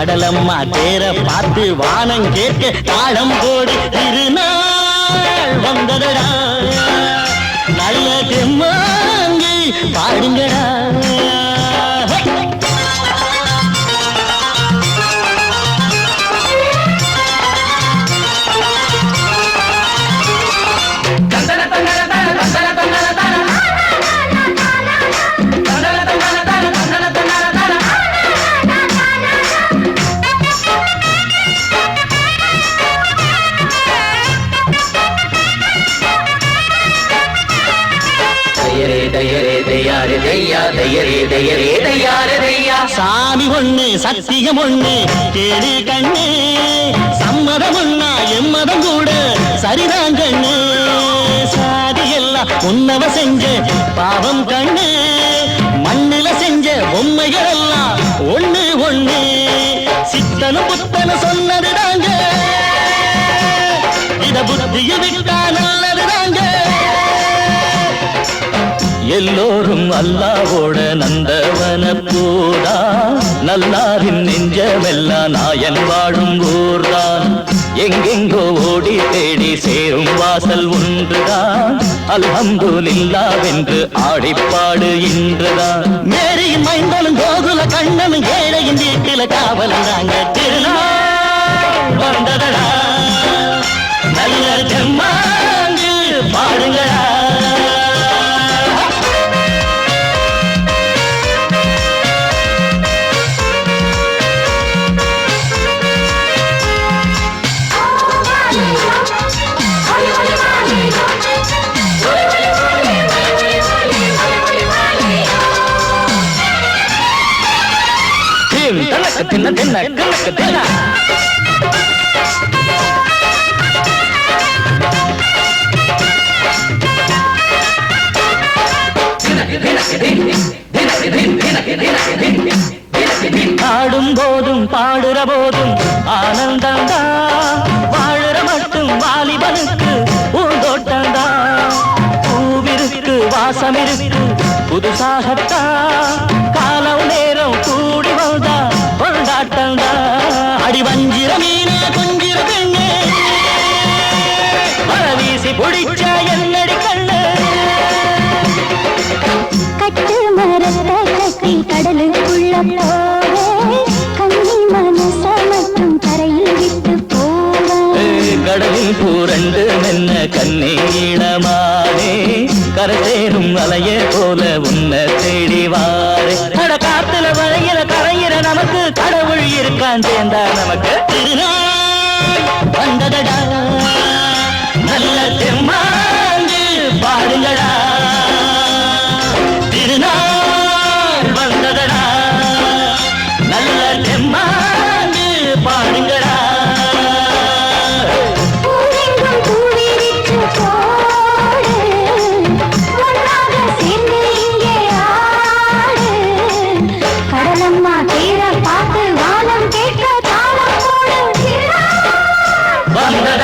கடலம்மா தேர பார்த்து வானம் கேட்க தாளம் போடு திருநாள் வந்ததடா நல்ல தெம்மாங்கி பாடுங்கடா சாமி ஒண்ணு சத்தியம் ஒண்ணு கேடு கண்ணு சம்மதம் ஒண்ணா எம்மதம் கூட சரிதான் கண்ணு சாதி எல்லாம் உன்னவ செஞ்ச பாவம் கண்ணு மண்ணில செஞ்ச பொம்மைகள் எல்லாம் ஒண்ணு ஒண்ணு சித்தனும் புத்தனும் சொன்னதுதாங்க இத புத்திய விட்டா நல்லதுதாங்க எல்லோரும் அல்லாவோட நந்தவன பூரா நல்லாரின் நெஞ்சமெல்லாம் நாயன் வாழும் ஊர்தான் எங்கெங்கோ ஓடி தேடி சேரும் வாசல் ஒன்றுதான் அல்ஹம்துலில்லாஹ்வென்று ஆடிப்பாடு இன்றுதான் மேரியின் மைந்தனும் கோகுல கண்ணனும் ஏழையின் வீட்டில காவலந்தாங்க திருநாள் வந்ததடா நல்ல ஜம்மாங்கு பாடுங்களா தின்ன தின்ன கணக்கு தின்ன ஆடும் போதும் பாடுற போதும் ஆனந்தம்தான் வாழுற மட்டும் வாலிபனுக்கு பூந்தோட்டம்தான் பூவிருக்கு வாசம் இருக்கு புதுசாகத்தான் காலம் நேரம் கூடி வந்தா கொண்டாட்டம்தான் அடி வஞ்சிர மீன கொஞ்சிர பெண்ணே வீசி பிடிச்ச என்னடி கண்ணு கட்டு மரத்தை கட்டி கடலுக்குள்ள போவே கண்ணி மனச மற்றும் தரையில் விட்டு போவே கடலில் பூரண்டு மென்ன கண்ணீடமானே கரைசேரும் அலைய போல உன்னை தேடி வாரே அட காத்துல வளையில கரையிற நமக்கு கடவுள் இருக்கான் சேர்ந்தா நமக்கு வந்ததடா நல்ல தெம்மாங்கு பாடுங்களா திருநாள் வந்ததடா நல்ல தெம்மாங்கு பாடுங்களா பார்த்து வானம் கேட்க தாளம் போடு வந்ததடா